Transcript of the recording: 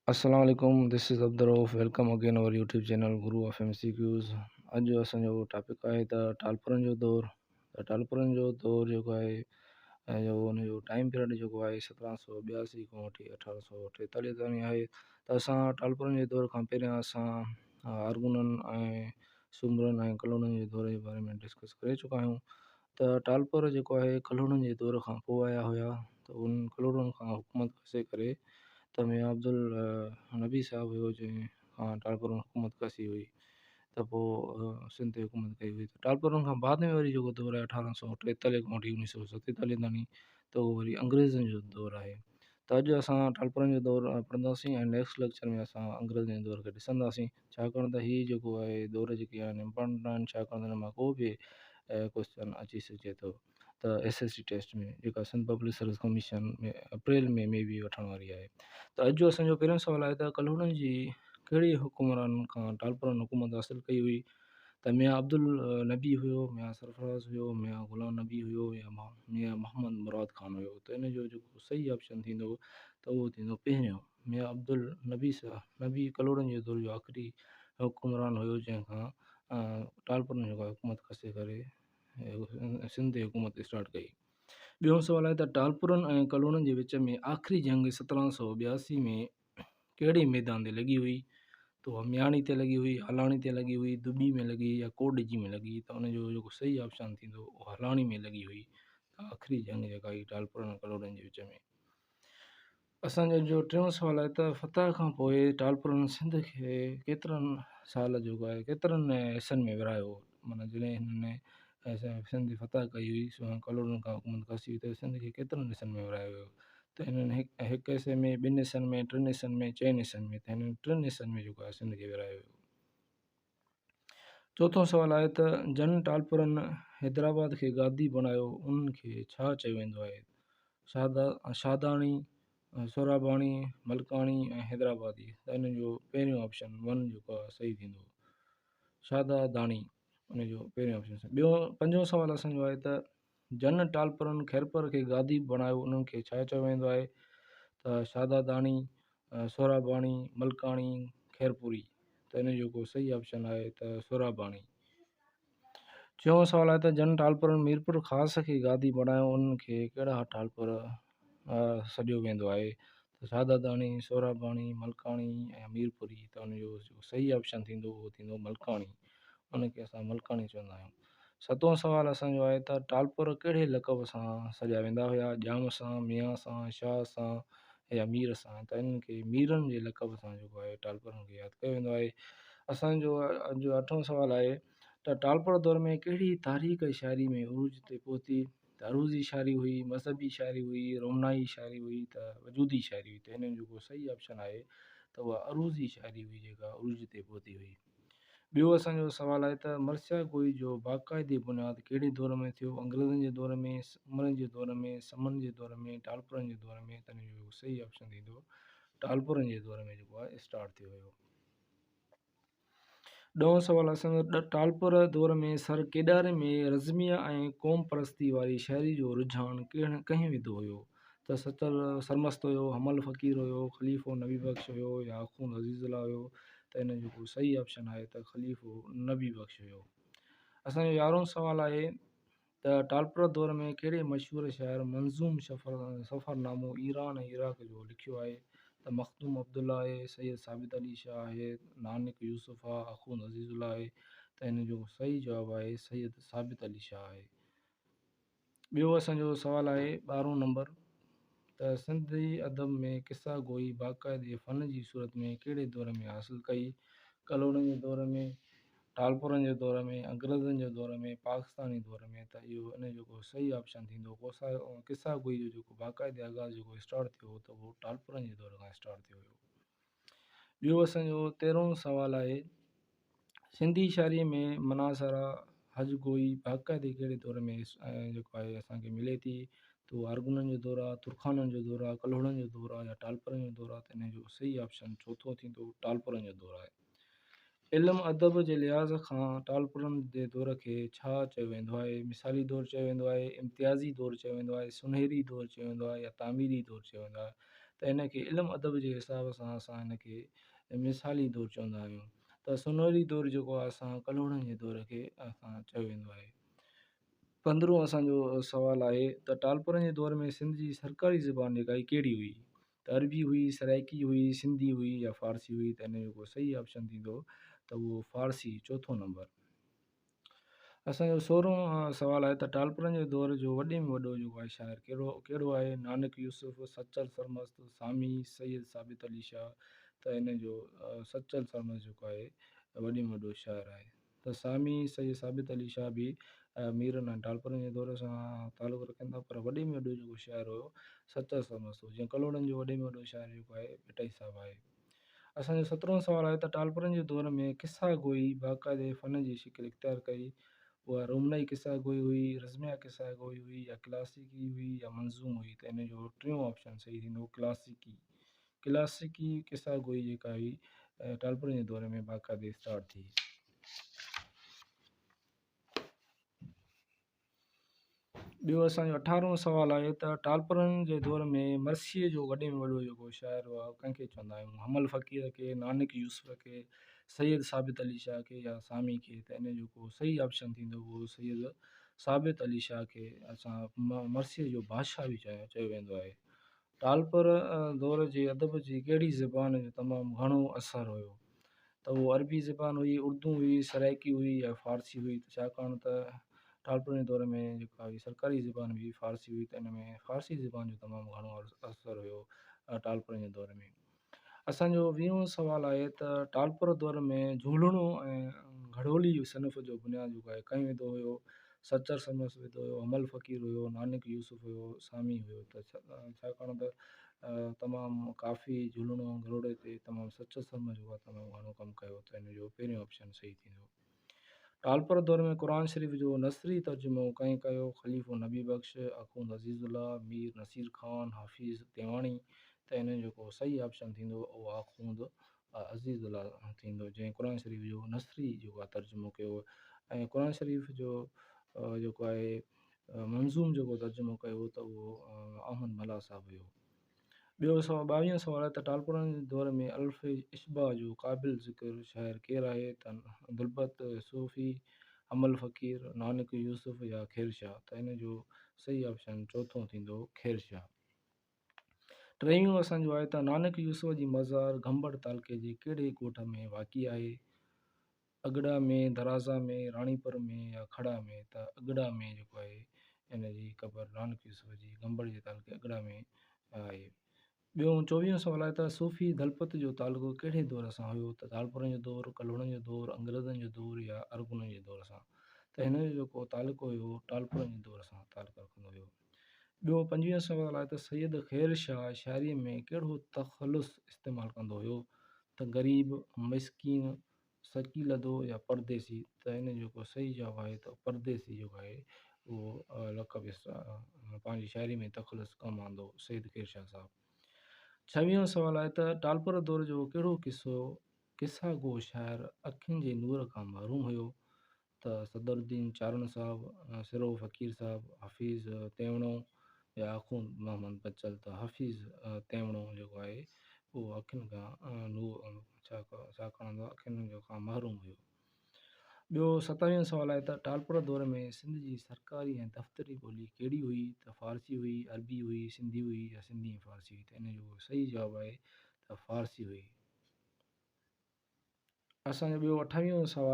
अस्सलाम वालेकुम, this is Abdul welcome again our YouTube channel Guru of MCQs। अॼु जो असांजो टॉपिक आहे त टालपुरनि जो दौरु। त टालपुरनि जो दौरु जेको आहे ऐं जो हुनजो टाइम पीरियड जेको आहे 1782 खां वठी 1843 ताईं आहे। त असां टालपुरनि जे दौर खां पहिरियां असां आरगुननि ऐं सुमरनि ऐं कलोननि जे दौर जे बारे में डिस्कस करे चुका आहियूं। त टालपुर जेको आहे कलोननि जे दौर खां पोइ आया हुया। त उन कलोननि खां हुकूमत कसे करे त मियां अब्दुल नबी साहिबु हुयो जंहिं खां टालपुरनि हुकूमत कसी हुई। त पोइ सिंध ते हुकूमत कई हुई। त टालपुरनि खां बाद में वरी जेको दौरु आहे 1843 खां वठी 1947 ताईं, त उहो वरी अंग्रेज़नि जो दौरु आहे। त अॼु असां टालपुरनि जो दौरु पढ़ंदासीं ऐं नेक्स्ट लेक्चर में असां अंग्रेज़नि जे दौर खे ॾिसंदासीं। छाकाणि त हीअ जेको आहे दौर जेके आहिनि इम्पोर्टेंट आहिनि, छाकाणि त हिन मां को बि क्वेश्चन अची सघे थो। त SSC टेस्ट में जेका सिंध पब्लिक सर्विस कमीशन में अप्रैल में बि वठण वारी आहे। त अॼु जो असांजो पहिरियों सुवालु आहे त कलोननि जी कहिड़ी हुकुमरान खां टालपुरनि हुकूमत हासिलु कई हुई। त मियां अब्दुल नबी हुयो, मियां सरफराज़ हुयो, मियां ग़ुलाम नबी हुयो, या मियां मोहम्मद मुराद ख़ान हुयो। त इन जो जेको सही ऑप्शन थींदो त उहो थींदो पहिरियों मियां अब्दुल नबी कलोननि जे दौर जो आख़िरी हुकुमरान हुयो जंहिंखां टालपुरनि जेको हुकूमत खसे करे सिंध ते हुकूमत स्टार्ट कई। ॿियो सुवालु आहे त टालपुरनि ऐं कलोननि जे विच में आख़िरी जंग 1782 में कहिड़े मैदान ते लॻी हुई। त उहा मियाणी ते लॻी हुई, हलाणी ते लॻी हुई, दुबी में लॻी या कोडजी में लॻी। त उनजो जेको सही ऑप्शन थींदो उहो हलाणी में लॻी हुई। त आख़िरी जंग जेका हुई टालपुरनि ऐं कलोननि जे विच में। असांजो जो टियों सुवालु आहे त फतह खां पोइ टालपुरनि सिंध खे केतिरनि साल जेको आहे केतिरनि हिसनि में विरायो। माना जॾहिं हिननि सिंध जी फतह कई हुई, कलोननि खां हुकूमत कसी हुई, त सिंध खे केतिरनि हिसनि में विरायो हुयो। त हिननि हिकु हिसे में, ॿिनि हिसनि में, टिनि हिसनि में, चइनि हिसनि में। त हिननि टिनि हिसनि में जेको आहे सिंध खे विरायो हुयो। चोथों सुवालु आहे त जन टालपुरनि हैदराबाद खे गादी बणायो, उन्हनि खे छा चयो वेंदो आहे। शादाणी, सोराबाणी, मलकाणी ऐं हैदराबादी। त हिन जो पहिरियों ऑप्शन 1 जेको आहे सही थींदो, शादादाणी उनजो पहिरियों ऑप्शन। ॿियो पंजो सुवालु असांजो आहे त जन टालपुरनि खैरपर खे गादी बणायो, उन्हनि खे छा चयो वेंदो आहे। त शादादाणी, सोराबाणी, मलकाणी, खैरपुरी। त हिन जो को सही ऑप्शन आहे त सोराबाणी। चों सुवालु आहे त जन टालपुरनि मीरपुर ख़ासि खे गादी बणायो, उन्हनि खे कहिड़ा टालपुर सॾियो वेंदो आहे। त शादादाणी, सोराबाणी, मलकाणी ऐं मीरपुरी। त उनजो जेको सही ऑप्शन थींदो उहो थींदो मलकाणी। उनखे असां मलकाणी चवंदा आहियूं। सतों सुवालु असांजो आहे त टालपुर कहिड़े लक़ब सां सॾिया वेंदा हुया। जाम सां, मियां सां, शाह सां या मीर सां। त इन्हनि खे मीरनि जे लक़ब सां जेको आहे टालपुरनि खे यादि कयो वेंदो आहे। असांजो अॼु 8हों सुवालु आहे त टालपुर दौर में कहिड़ी तारीख़ शाइरी में उरूज ते पहुती। त अरूज़ी शाइरी हुई, मज़हबी शाइरी हुई, रोमनाई शाइरी हुई, त वजूदी शाइरी हुई। त हिननि जो को सही ऑप्शन आहे त उहा अरूज़ी शाइरी हुई जेका उरूज ते पहुती हुई। ॿियो असांजो सुवालु आहे त मरसिया गोई जो बाक़ाइदे बुनियादु कहिड़े दौर में थियो। अंग्रेज़नि जे दौर में, उमरनि जे दौर में, समन जे दौर में, टालपुरनि जे दौर में। त हिन जो सही ऑप्शन थींदो टालपुरनि जे दौर में जेको आहे स्टार्ट थियो हुयो। ॾहों सुवालु असांजो टालपुर दौर में सर केॾारे में रज़मिया ऐं क़ौम परस्ती वारी शाइरी जो रुझान कंहिं विधो हुयो। त सचल सरमस्त हुयो, हमल फ़क़ीर हुयो, ख़लीफ़ो नबी बख़्श हुयो, या अख़ून अज़ीज़ुल्लाह हुयो। त हिन जो को सही ऑप्शन आहे त ख़लीफ़ो नबी बख़्श हुयो। असांजो 11हों सुवालु आहे त टालपुर दौर में कहिड़े मशहूरु शाइर मंज़ूम सफ़रनामो ईरान ऐं इराक़ जो लिखियो आहे। त मखदूम अब्दुल्ला आहे, सैयद साबित अली शाह आहे, नानक यूसुफ आहे, अख़ून अज़ीज़ुल्लाह आहे। त हिन जो सही जवाबु आहे सैयद साबित अली शाह आहे। ॿियो असांजो सुवालु आहे 12हों नंबर त सिंधी अदब में किसा गोई बाक़ाइदे फ़न जी सूरत में कहिड़े दौर में हासिलु कई। कलोननि जे दौर में, टालपुरनि जे दौर में, अंग्रेज़नि जे दौर में, पाकिस्तानी दौर में। त इहो इन जो को सही ऑप्शन थींदो किसा गोई जो जेको बाक़ाइदे आगाज़ जेको स्टार्ट थियो त उहो टालपुरनि जे दौर खां स्टार्ट थियो हुयो। ॿियो असांजो 13हों सुवालु आहे सिंधी शाइरीअ में मनासरा हज गोई बाक़ाइदे कहिड़े दौर में जेको आहे असांखे मिले थी। त उहो आरगुननि जो दौरु आहे, तुर्खाननि जो दौरु आहे, कलोड़नि जो दौरु आहे, या टालपुरनि जो दौरु आहे। त हिन जो सही ऑप्शन चोथों थींदो टालपुरनि जो दौरु आहे। इल्मु अदब जे लिहाज़ खां टालपुरनि जे दौर खे छा चयो वेंदो आहे। मिसाली दौरु चयो वेंदो आहे, इम्तियाज़ी दौरु चयो वेंदो आहे, सुनहरी दौरु चयो वेंदो आहे, या तामीरी दौरु चयो वेंदो आहे। त इनखे इल्मु अदब जे हिसाब सां असां हिनखे मिसाली दौरु चवंदा आहियूं। त सुनहरी दौरु जेको आहे असां कलोड़नि जे दौर खे असां चयो वेंदो आहे। 15 असांजो सुवालु आहे त टालपुरनि जे दौर में सिंध जी सरकारी ज़बान जेका कहिड़ी हुई? त अरबी हुई, सराइकी हुई, सिंधी हुई या फ़ारसी हुई? त हिन जो सही ऑप्शन थींदो त उहो फ़ारसी, चोथों नंबर। असांजो 16 सुवालु आहे त टालपुरनि जे दौर जो वॾे में वॾो जेको आहे शाइर कहिड़ो आहे? नानक यूसुफ, सचल सरमस्त, सामी, सैयद साबित अली शाह। त हिन जो सचल सरमस्त जेको आहे वॾे में वॾो शाइर आहे। त सामी सैयद साबित अली शाह बि मीरनि ऐं टालपुरनि जे दौर सां तालुक़ु रखनि था, पर वॾे में वॾो जेको शाइर हुयो सचल सरमस्त हो। जीअं कलोड़नि जो वॾे में वॾो शाइर जेको आहे भिटई साहिबु आहे। असांजो 17 सुवालु आहे त टालपुरनि जे दौर में किसा गोई बाक़ाइदे फ़न जी शिकिल इख़्तियार कई। उहा रोमनाई किसा गोई हुई, रज़मिया किसा गोई हुई, या क्लासिकी हुई, या मंज़ूम हुई? त इन जो टियों ऑप्शन सही थींदो, क्लासिकी किसा गोई जेका हुई टालपुरनि जे दौर में बाक़ाइदे स्टार्ट थी। ॿियो असांजो 18 सुवालु आहे त टालपुरनि जे दौर में मरसीअ जो वॾे में वॾो जेको शाइर हुआ कंहिंखे चवंदा आहियूं? हमल फ़क़ीर खे, नानक यूसुफ खे, सैयद साबित अली शाह खे, या सामी खे? त इन जो सही ऑप्शन थींदो उहो सैयद साबित अली शाह खे असां मरसीअ जो बादशाह बि चयो वेंदो आहे। टालपुर दौर जे अदब जी कहिड़ी ज़बान जो तमामु घणो असरु हुयो? त उहो अरबी ज़बान हुई, उर्दू हुई, सराइकी हुई, या फ़ारसी हुई? छाकाणि त टालपुरनि जे दौर में जेका हुई सरकारी ज़बान हुई फ़ारसी हुई, त इन में फ़ारसी ज़बान जो तमामु घणो असरु हुयो टालपुरनि जे दौर में। असांजो 20 सुवालु आहे त टालपुर दौर में झूलणो ऐं घड़ोली सनफ़ जो बुनियादु जेको आहे कंहिं विधो हुयो? सचर सरमस्त विधो हुयो, हमल फ़क़ीर हुयो, नानक यूसुफ हुयो, सामी हुयो? त छाकाणि त तमामु काफ़ी झूलणो घरोड़े ते तमामु सचर सरमस्त जेको आहे तमामु घणो कमु कयो, त इन जो पहिरियों ऑप्शन सही थींदो। टालपुर दौर में क़ुर शरीफ़ जो नसरी तर्जुमो कंहिं कयो? ख़लीफ़ो नबी बख़्श, अख़ूंद अज़ीज़ुल्लाह, मीर नसीर ख़ान, हाफ़िज़ तेवाणी? त इन जो सही ऑप्शन थींदो उहो अख़ूंद अज़ीज़ुल्लाह थींदो, जंहिं क़ुर शरीफ़ जो नसरी जेको आहे तर्जुमो कयो। ऐं क़ुर शरीफ़ जो जेको आहे मंज़ूम जेको तर्जुमो कयो त उहो अहमद मला साहिबु हुयो। ॿियो 22 सुवालु आहे त टालपुरनि जे दौर में अल्फ़ इशबा जो क़ाबिल ज़िक्र शाइर केरु आहे? त दुलबत, सूफ़ी, हमल फ़क़ीर, नानक यूसुफ, या ख़ैर शाह? त इन जो सही ऑप्शन चोथों थींदो, ख़ैर शाह। 23 असांजो आहे त नानक यूसुफ जी मज़ार घंबड़ तालुके जे कहिड़े ॻोठ में वाक़ई आहे? अगड़ा में, दराज़ा में, राणीपुर में, या खड़ा में? त अगड़ा में जेको आहे इन जी क़बर नानक यूसुफ जी घंबड़ जे तालुके अगड़ा में आहे। ॿियो 24 सुवालु आहे त सूफ़ी दलपत जो तालुको कहिड़े दौर सां हुयो? त टालपुरनि जो दौरु, कलोड़नि जो दौरु, अंग्रेज़नि जो दौरु, या अरगुननि जे दौर सां? त हिन जो जेको तालुको हुयो टालपुरनि जे दौर सां तालुको रखंदो हुयो। ॿियो 25 सुवालु आहे त सैयद ख़ैर शाह शाइरीअ में कहिड़ो तख़लुस इस्तेमालु कंदो हुयो? त ग़रीब, मिसकीन, सकीलदो, या परदेसी? त हिन जो सही जवाबु आहे त परदेसी जेको आहे उहो लक़ब पंहिंजी शाइरी में तख़लुस कमु आंदो सैयद ख़ैर शाह साहिबु। 26 सुवालु आहे त टालपुर दौर जो कहिड़ो किसा गो शाइर अखियुनि जे नूर खां महरूम हुयो? त सदरुद्दीन चारण साहिबु, सिरो फ़क़ीर साहिबु, हाफ़िज़ तेवणो, या अख़ूंद मोहम्मद बचल? त हाफ़िज़ तेवणो जेको आहे उहो अखियुनि खां छाकाणि त अखियुनि खां महरूम हुयो। ॿियो 27 सुवालु आहे त टालपुर दौर में सिंध जी सरकारी ऐं दफ़्तरी ॿोली कहिड़ी हुई? त फ़ारसी हुई, अरबी हुई, सिंधी हुई, या सिंधी ऐं फ़ारसी हुई? त इन जो सही जवाबु आहे त फ़ारसी हुई। असांजो ॿियो 28 सुवालु